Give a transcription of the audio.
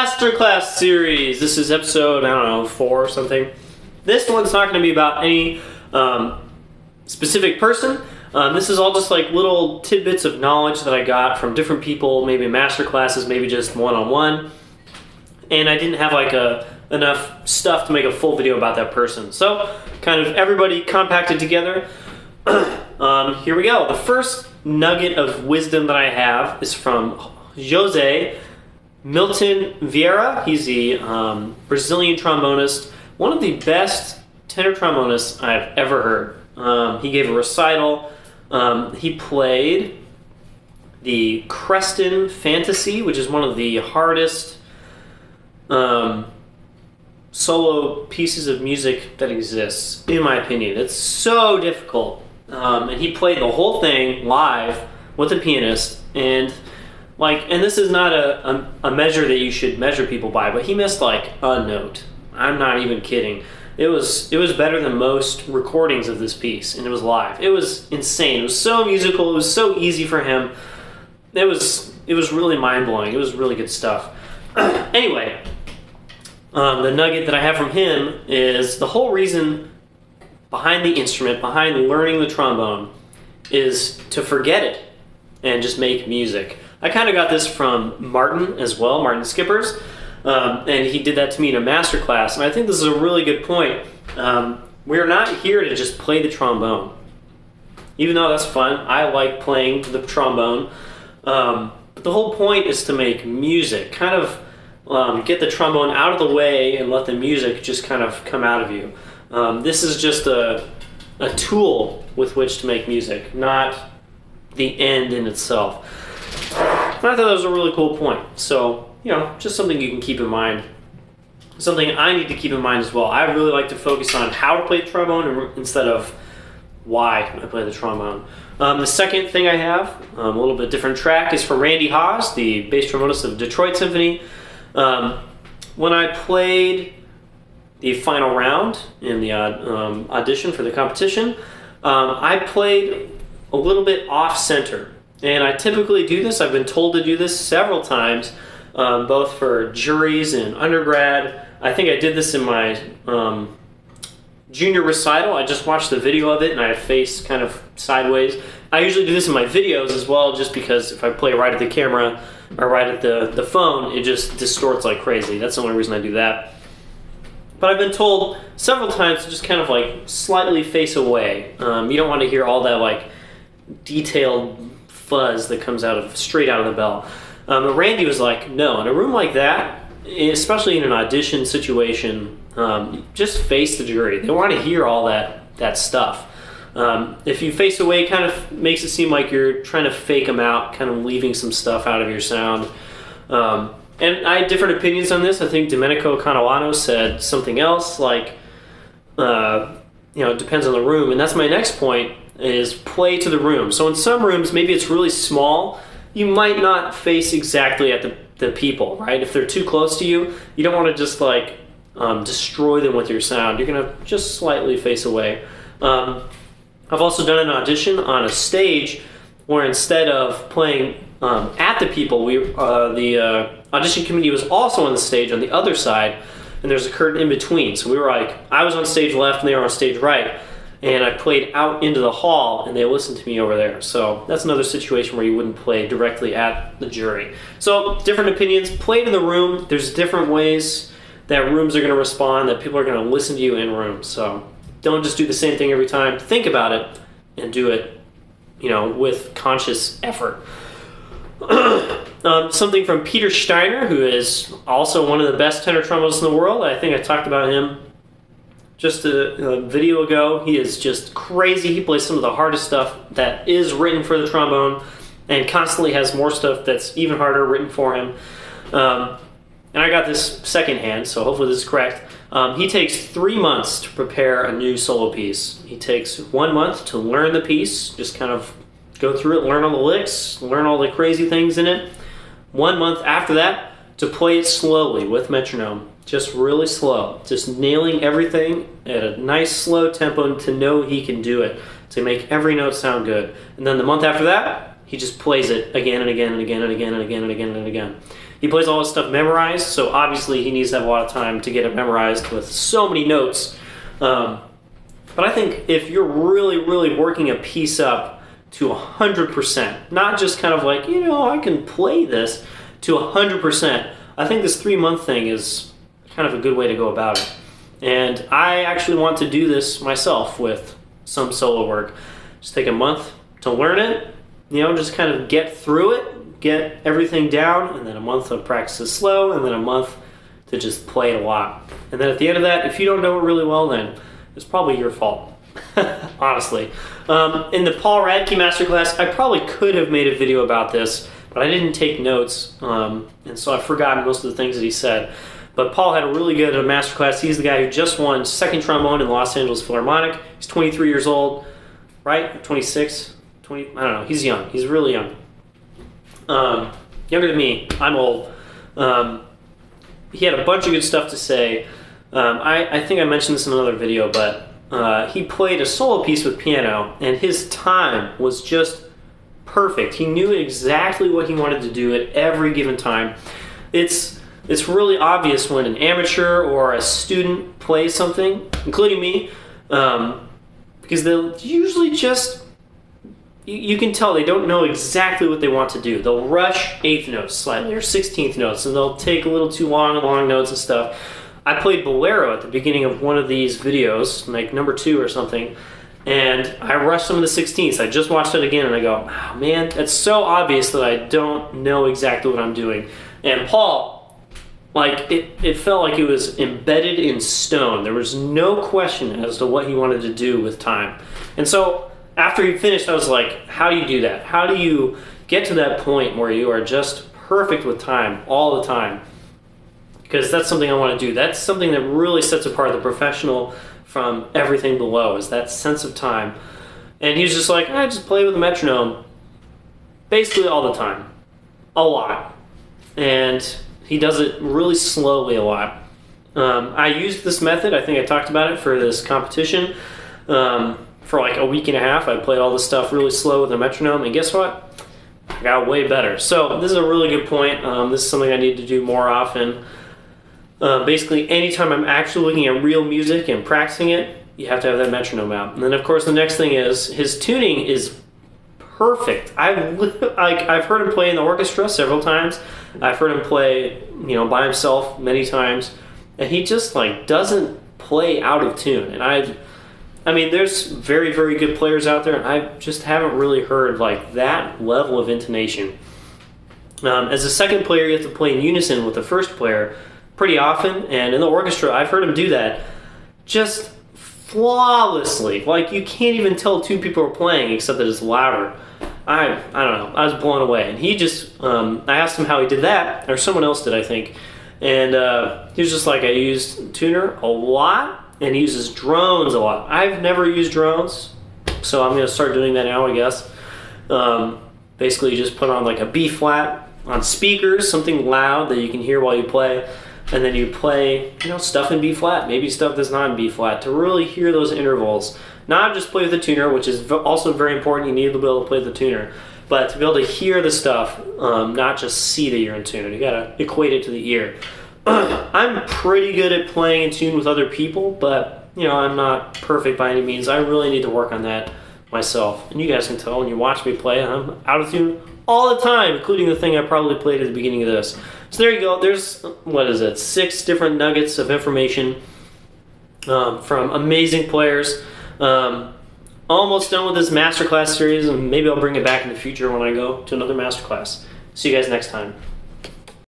Masterclass series. This is episode, I don't know, 4 or something. This one's not going to be about any specific person. This is all just like little tidbits of knowledge that I got from different people, maybe master classes, maybe just one-on-one. And I didn't have like enough stuff to make a full video about that person. So kind of everybody compacted together. Here we go. The first nugget of wisdom that I have is from José Vieira. He's the Brazilian trombonist, one of the best tenor trombonists I've ever heard. He gave a recital. He played the Creston Fantasy, which is one of the hardest solo pieces of music that exists, in my opinion. It's so difficult. And he played the whole thing live with a pianist, and this is not a measure that you should measure people by, but he missed like a note. I'm not even kidding. It was better than most recordings of this piece, and it was live. It was insane. It was so musical. It was so easy for him. It was really mind-blowing. It was really good stuff. Anyway, the nugget that I have from him is the whole reason behind the instrument, behind learning the trombone, is to forget it and just make music. I kind of got this from Martin as well, Martin Skippers, and he did that to me in a master class, and I think this is a really good point. We're not here to just play the trombone. Even though that's fun, I like playing the trombone, but the whole point is to make music, kind of get the trombone out of the way and let the music just kind of come out of you. This is just a tool with which to make music, not the end in itself. And I thought that was a really cool point. So, you know, just something you can keep in mind. Something I need to keep in mind as well. I really like to focus on how to play the trombone instead of why I play the trombone. The second thing I have, a little bit different track, is from Randy Hawes, the bass trombonist of Detroit Symphony. When I played the final round in the audition for the competition, I played a little bit off-center. And I typically do this. I've been told to do this several times, both for juries and undergrad. I think I did this in my junior recital. I just watched the video of it and I face kind of sideways. I usually do this in my videos as well, just because if I play right at the camera or right at the phone, it just distorts like crazy. That's the only reason I do that. But I've been told several times to just kind of like slightly face away. You don't want to hear all that like detailed fuzz that comes straight out of the bell. But Randy was like, no, in a room like that, especially in an audition situation, just face the jury. They want to hear all that stuff. If you face away, it kind of makes it seem like you're trying to fake them out, kind of leaving some stuff out of your sound. And I had different opinions on this. I think Domenico Canovano said something else, like, it depends on the room. And that's my next point, is play to the room. So in some rooms, maybe it's really small, you might not face exactly at the people, right? If they're too close to you, you don't want to just like destroy them with your sound. You're gonna just slightly face away. I've also done an audition on a stage where instead of playing at the people, the audition committee was also on the stage on the other side, and there's a curtain in between. So we were like, I was on stage left and they were on stage right. And I played out into the hall, and they listened to me over there. So that's another situation where you wouldn't play directly at the jury. So different opinions. Play to the room. There's different ways that rooms are going to respond, that people are going to listen to you in rooms. So don't just do the same thing every time. Think about it and do it, with conscious effort. Something from Peter Steiner, who is also one of the best tenor trombonists in the world. I think I talked about him just a video ago. He is just crazy. He plays some of the hardest stuff that is written for the trombone, and constantly has more stuff that's even harder written for him. And I got this secondhand, so hopefully this is correct. He takes 3 months to prepare a new solo piece. He takes 1 month to learn the piece, just kind of go through it, learn all the licks, learn all the crazy things in it. 1 month after that to play it slowly with metronome. Just really slow, just nailing everything at a nice slow tempo to know he can do it, to make every note sound good. And then the month after that, he just plays it again and again and again and again and again and again and again. He plays all his stuff memorized, so obviously he needs to have a lot of time to get it memorized with so many notes. But I think if you're really, really working a piece up to 100%, not just kind of like, you know, I can play this, to 100%, I think this 3-month thing is kind of a good way to go about it. And I actually want to do this myself with some solo work. Just take a month to learn it, you know, just kind of get through it, get everything down, and then a month of practice slow, and then a month to just play it a lot. And then at the end of that, if you don't know it really well, then it's probably your fault, honestly. In the Paul Radke Masterclass, I probably could have made a video about this, but I didn't take notes, and so I've forgotten most of the things that he said. But Paul had a really good masterclass. He's the guy who just won second trombone in the Los Angeles Philharmonic. He's 23 years old, right? 26? 20? I don't know. He's young. He's really young. Younger than me. I'm old. He had a bunch of good stuff to say. I think I mentioned this in another video, but he played a solo piece with piano, and his time was just perfect. He knew exactly what he wanted to do at every given time. It's really obvious when an amateur or a student plays something, including me, because they'll usually just, you can tell they don't know exactly what they want to do. They'll rush 8th notes slightly or 16th notes, and they'll take a little too long notes and stuff. I played Bolero at the beginning of one of these videos, like number 2 or something, and I rushed some of the 16ths. I just watched it again, and I go, oh, man, it's so obvious that I don't know exactly what I'm doing. And Paul, like, it felt like it was embedded in stone. There was no question as to what he wanted to do with time. And so after he finished, I was like, how do you do that? How do you get to that point where you are just perfect with time all the time? Because that's something I want to do. That's something that really sets apart the professional from everything below, is that sense of time. And he was just like, I just play with a metronome basically all the time. A lot. And he does it really slowly a lot. I used this method, I think I talked about it for this competition. For like a week and a half, I played all this stuff really slow with a metronome, and guess what? I got way better. So this is a really good point. This is something I need to do more often. Basically, anytime I'm actually looking at real music and practicing it, you have to have that metronome out. And then of course the next thing is, his tuning is perfect. I've heard him play in the orchestra several times. I've heard him play, you know, by himself many times, and he just like doesn't play out of tune. And I mean, there's very, very good players out there, and I just haven't really heard like that level of intonation. As a second player, you have to play in unison with the first player pretty often, and in the orchestra, I've heard him do that just flawlessly. Like, you can't even tell two people are playing except that it's louder. I don't know. I was blown away. And he just, I asked him how he did that, or someone else did, I think. And he was just like, I used tuner a lot, and he uses drones a lot. I've never used drones, so I'm going to start doing that now, I guess. Basically, you just put on like a B flat on speakers, something loud that you can hear while you play. And then you play, you know, stuff in B flat, maybe stuff that's not in B flat, to really hear those intervals. Not just play with the tuner, which is also very important. You need to be able to play the tuner, but to be able to hear the stuff, not just see that you're in tune. You gotta equate it to the ear. I'm pretty good at playing in tune with other people, but you know, I'm not perfect by any means. I really need to work on that myself. And you guys can tell when you watch me play, I'm out of tune all the time, including the thing I probably played at the beginning of this. So there you go. There's, what is it, 6 different nuggets of information from amazing players. Almost done with this masterclass series, and maybe I'll bring it back in the future when I go to another masterclass. See you guys next time.